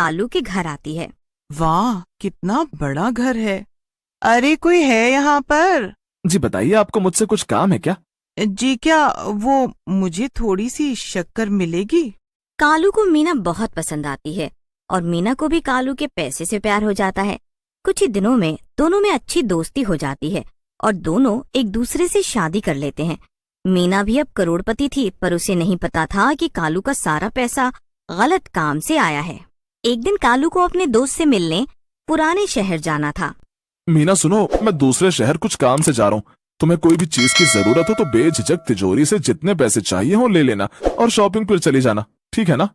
कालू के घर आती है। वाह, कितना बड़ा घर है। अरे कोई है यहाँ पर? जी बताइए, आपको मुझसे कुछ काम है क्या? जी क्या वो मुझे थोड़ी सी शक्कर मिलेगी? कालू को मीना बहुत पसंद आती है और मीना को भी कालू के पैसे से प्यार हो जाता है। कुछ ही दिनों में दोनों में अच्छी दोस्ती हो जाती है और दोनों एक दूसरे से शादी कर लेते हैं। मीना भी अब करोड़पति थी, पर उसे नहीं पता था कि कालू का सारा पैसा गलत काम से आया है। एक दिन कालू को अपने दोस्त से मिलने पुराने शहर जाना था। मीना सुनो, मैं दूसरे शहर कुछ काम से जा रहा हूँ। तुम्हें कोई भी चीज की जरूरत हो तो बेझिझक तिजोरी से जितने पैसे चाहिए हो ले लेना और शॉपिंग पर चली जाना, ठीक है ना?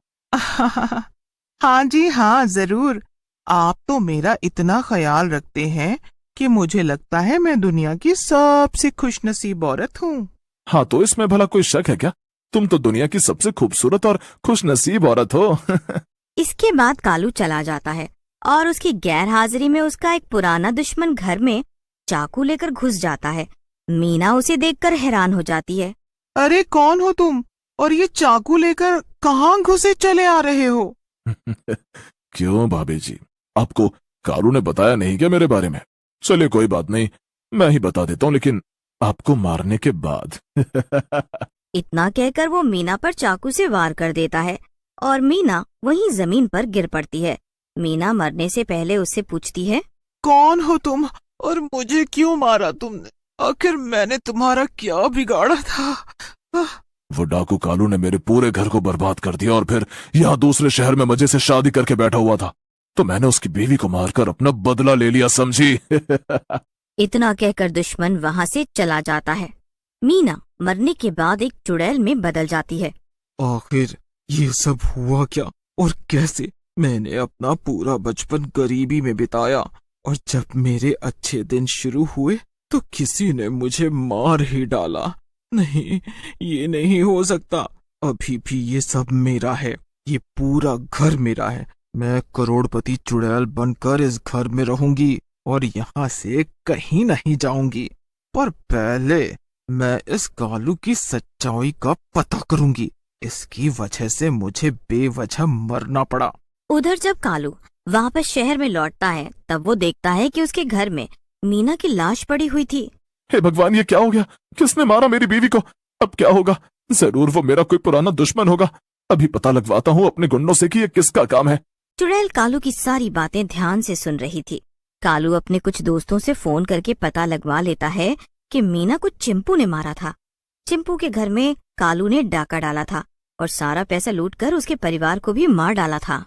हाँ जी हाँ, जरूर। आप तो मेरा इतना ख्याल रखते हैं कि मुझे लगता है मैं दुनिया की सबसे खुशनसीब औरत हूँ। हाँ, तो इसमें भला कोई शक है क्या? तुम तो दुनिया की सबसे खूबसूरत और खुशनसीब औरत हो। इसके बाद कालू चला जाता है और उसकी गैर हाजिरी में उसका एक पुराना दुश्मन घर में चाकू लेकर घुस जाता है। मीना उसे देखकर हैरान हो जाती है। अरे कौन हो तुम, और ये चाकू लेकर कहाँ घुसे चले आ रहे हो? क्यों भाभी जी, आपको कालू ने बताया नहीं क्या मेरे बारे में? चलिए कोई बात नहीं, मैं ही बता देता हूँ, लेकिन आपको मारने के बाद। इतना कहकर वो मीना पर चाकू से वार कर देता है और मीना वहीं जमीन पर गिर पड़ती है। मीना मरने से पहले उससे पूछती है, कौन हो तुम और मुझे क्यों मारा तुमने? आखिर मैंने तुम्हारा क्या बिगाड़ा था? वो डाकू कालू ने मेरे पूरे घर को बर्बाद कर दिया और फिर यहाँ दूसरे शहर में मजे से शादी करके बैठा हुआ था, तो मैंने उसकी बीवी को मारकर अपना बदला ले लिया, समझी? इतना कहकर दुश्मन वहाँ से चला जाता है। मीना मरने के बाद एक चुड़ैल में बदल जाती है। आखिर ये सब हुआ क्या और कैसे? मैंने अपना पूरा बचपन गरीबी में बिताया और जब मेरे अच्छे दिन शुरू हुए तो किसी ने मुझे मार ही डाला। नहीं, ये नहीं हो सकता। अभी भी ये सब मेरा है, ये पूरा घर मेरा है। मैं करोड़पति चुड़ैल बनकर इस घर में रहूंगी और यहाँ से कहीं नहीं जाऊंगी। पर पहले मैं इस कालू की सच्चाई का पता करूंगी। इसकी वजह से मुझे बेवजह मरना पड़ा। उधर जब कालू वापस शहर में लौटता है तब वो देखता है कि उसके घर में मीना की लाश पड़ी हुई थी। हे भगवान, ये क्या हो गया? किसने मारा मेरी बीवी को? अब क्या होगा? जरूर वो मेरा कोई पुराना दुश्मन होगा। अभी पता लगवाता हूँ अपने गुंडों से कि ये किसका काम है। चुड़ैल कालू की सारी बातें ध्यान से सुन रही थी। कालू अपने कुछ दोस्तों से फोन करके पता लगवा लेता है कि मीना को चिंपू ने मारा था। चिंपू के घर में कालू ने डाका डाला था और सारा पैसा लूटकर उसके परिवार को भी मार डाला था।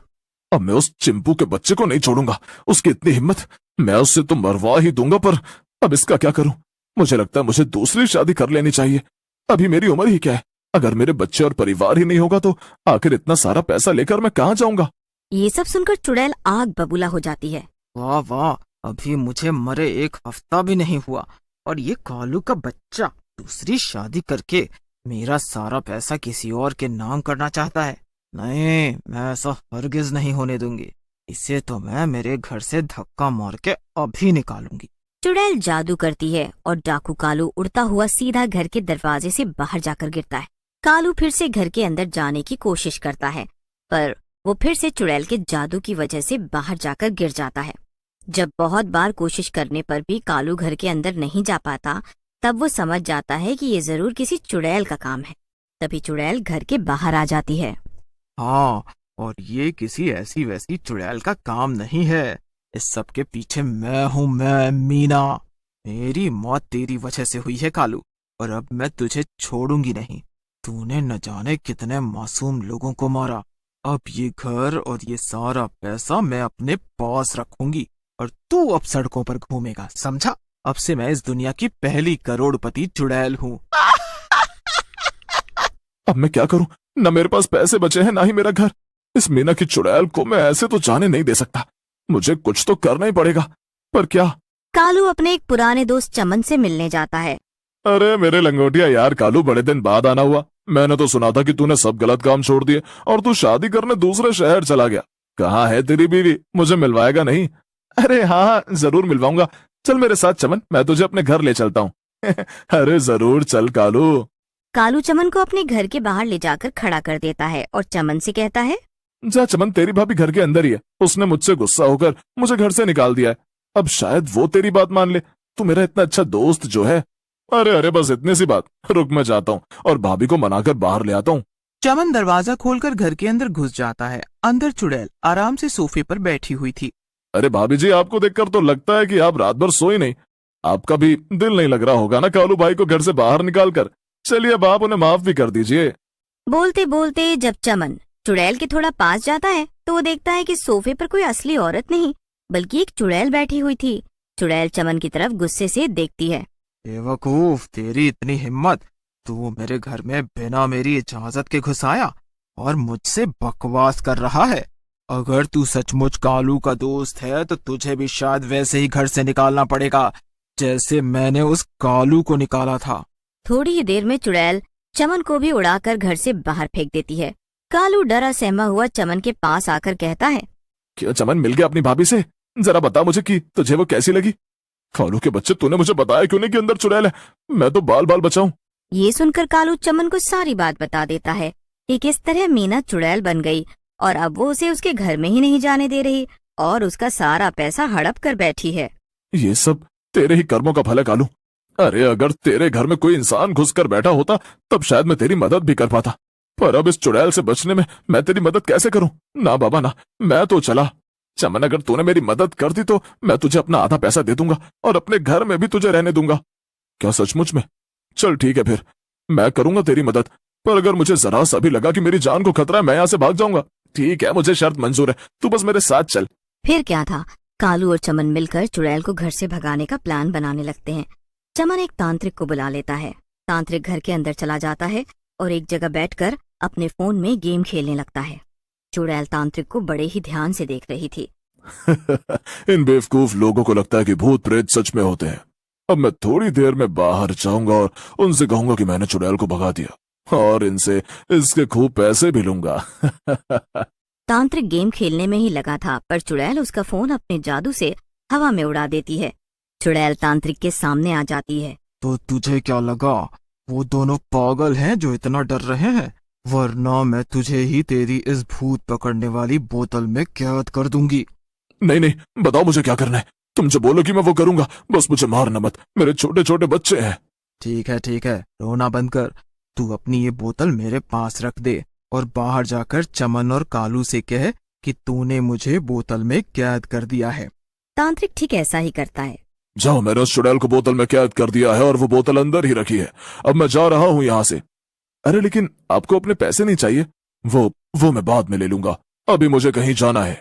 अब मैं उस चिंपू के बच्चे को नहीं छोड़ूंगा। उसकी इतनी हिम्मत, मैं उससे तो मरवा ही दूंगा, पर अब इसका क्या करूं? मुझे लगता है मुझे दूसरी शादी कर लेनी चाहिए। अभी मेरी उम्र ही क्या है? अगर मेरे बच्चे और परिवार ही नहीं होगा तो आखिर इतना सारा पैसा लेकर मैं कहाँ जाऊंगा? ये सब सुनकर चुड़ैल आग बबूला हो जाती है। वाह वाह, अभी मुझे मरे एक हफ्ता भी नहीं हुआ और ये कालू का बच्चा दूसरी शादी करके मेरा सारा पैसा किसी और के नाम करना चाहता है। नहीं, मैं ऐसा हरगिज नहीं होने दूंगी। इसे तो मैं मेरे घर से धक्का मार के अभी निकालूंगी। चुड़ैल जादू करती है और डाकू कालू उड़ता हुआ सीधा घर के दरवाजे से बाहर जाकर गिरता है। कालू फिर से घर के अंदर जाने की कोशिश करता है, पर वो फिर से चुड़ैल के जादू की वजह से बाहर जाकर गिर जाता है। जब बहुत बार कोशिश करने पर भी कालू घर के अंदर नहीं जा पाता, तब वो समझ जाता है कि ये जरूर किसी चुड़ैल का काम है। तभी चुड़ैल घर के बाहर आ जाती है। हाँ, और ये किसी ऐसी वैसी चुड़ैल का काम नहीं है। इस सब के पीछे मैं हूँ, मैं मीना। मेरी मौत तेरी वजह से हुई है कालू, और अब मैं तुझे छोड़ूंगी नहीं। तूने न जाने कितने मासूम लोगों को मारा। अब ये घर और ये सारा पैसा मैं अपने पास रखूंगी और तू अब सड़कों पर घूमेगा, समझा? अब से मैं इस दुनिया की पहली करोड़पति चुड़ैल हूँ। अब मैं क्या करूं? न मेरे पास पैसे बचे हैं, ना ही मेरा घर। इस मीना की चुड़ैल को मैं ऐसे तो जाने नहीं दे सकता। मुझे कुछ तो करना ही पड़ेगा, पर क्या? कालू अपने एक पुराने दोस्त चमन से मिलने जाता है। अरे मेरे लंगोटिया यार कालू, बड़े दिन बाद आना हुआ। मैंने तो सुना था कि तूने सब गलत काम छोड़ दिए और तू शादी करने दूसरे शहर चला गया। कहाँ है तेरी बीवी? मुझे मिलवाएगा नहीं? अरे हाँ, जरूर मिलवाऊंगा। चल मेरे साथ चमन, मैं तुझे अपने घर ले चलता हूँ। अरे जरूर चल कालू। कालू चमन को अपने घर के बाहर ले जाकर खड़ा कर देता है और चमन से कहता है, जा चमन, तेरी भाभी घर के अंदर ही है। उसने मुझसे गुस्सा होकर मुझे घर से निकाल दिया है। अब शायद वो तेरी बात मान ले। तू मेरा इतना अच्छा दोस्त जो है। अरे अरे बस इतनी सी बात, रुक मैं जाता हूँ और भाभी को मनाकर बाहर ले आता हूँ। चमन दरवाजा खोलकर घर के अंदर घुस जाता है। अंदर चुड़ैल आराम से सोफे पर बैठी हुई थी। अरे भाभी जी, आपको देखकर तो लगता है कि आप रात भर सोई नहीं। आपका भी दिल नहीं लग रहा होगा ना कालू भाई को घर से बाहर निकाल कर। चलिए अब आप उन्हें माफ भी कर दीजिए। बोलते बोलते जब चमन चुड़ैल के थोड़ा पास जाता है तो वो देखता है कि सोफे पर कोई असली औरत नहीं बल्कि एक चुड़ैल बैठी हुई थी। चुड़ैल चमन की तरफ गुस्से से देखती है। बेवकूफ, तेरी इतनी हिम्मत! तू मेरे घर में बिना मेरी इजाजत के घुस आया और मुझसे बकवास कर रहा है। अगर तू सचमुच कालू का दोस्त है तो तुझे भी शायद वैसे ही घर से निकालना पड़ेगा जैसे मैंने उस कालू को निकाला था। थोड़ी ही देर में चुड़ैल चमन को भी उड़ाकर घर से बाहर फेंक देती है। कालू डरा सहमा हुआ चमन के पास आकर कहता है, क्या चमन मिल गया अपनी भाभी से? जरा बता मुझे कि तुझे वो कैसी लगी। कालू के बच्चे, तूने मुझे बताया क्यों नहीं कि अंदर चुड़ैल है? मैं तो बाल बाल बचाऊं। ये सुनकर कालू चमन को सारी बात बता देता है कि किस तरह मीना चुड़ैल बन गई और अब वो उसे उसके घर में ही नहीं जाने दे रही और उसका सारा पैसा हड़प कर बैठी है। ये सब तेरे ही कर्मों का फल है कालू। अरे अगर तेरे घर में कोई इंसान घुसकर बैठा होता तब शायद मैं तेरी मदद भी कर पाता, पर अब इस चुड़ैल से बचने में मैं तेरी मदद कैसे करूं? ना बाबा ना, मैं तो चला। चमन, अगर तूने मेरी मदद कर दी तो मैं तुझे अपना आधा पैसा दे दूंगा और अपने घर में भी तुझे रहने दूंगा। क्या सचमुच में? चल ठीक है, फिर मैं करूंगा तेरी मदद, पर अगर मुझे जरा सा भी लगा कि मेरी जान को खतरा है मैं यहाँ से भाग जाऊंगा। ठीक है, मुझे शर्त मंजूर है, तू बस मेरे साथ चल। फिर क्या था, कालू और चमन मिलकर चुड़ैल को घर से भगाने का प्लान बनाने लगते हैं। चमन एक तांत्रिक को बुला लेता है। तांत्रिक घर के अंदर चला जाता है और एक जगह बैठकर अपने फोन में गेम खेलने लगता है। चुड़ैल तांत्रिक को बड़े ही ध्यान से देख रही थी। इन बेवकूफ लोगों को लगता है कि भूत प्रेत सच में होते हैं। अब मैं थोड़ी देर में बाहर जाऊंगा और उनसे कहूंगा कि मैंने चुड़ैल को भगा दिया और इनसे इसके खूब पैसे भी लूंगा। तांत्रिक गेम खेलने में ही लगा था पर चुड़ैल उसका फोन अपने जादू से हवा में उड़ा देती है। चुड़ैल तांत्रिक के सामने आ जाती है। तो तुझे क्या लगा वो दोनों पागल हैं जो इतना डर रहे हैं? वरना मैं तुझे ही तेरी इस भूत पकड़ने वाली बोतल में कैद कर दूंगी। नहीं नहीं, बताओ मुझे क्या करना है। तुम जो बोलो कि मैं वो करूंगा, बस मुझे मारना मत, मेरे छोटे छोटे बच्चे हैं। ठीक है, रोना बंद कर। तू अपनी ये बोतल मेरे पास रख दे और बाहर जाकर चमन और कालू से कह कि तूने मुझे बोतल में कैद कर दिया है। तांत्रिक ठीक ऐसा ही करता है। जाओ, मैंने उस चुड़ैल को बोतल में कैद कर दिया है और वो बोतल अंदर ही रखी है। अब मैं जा रहा हूं यहाँ से। अरे लेकिन आपको अपने पैसे नहीं चाहिए? वो मैं बाद में ले लूंगा, अभी मुझे कहीं जाना है।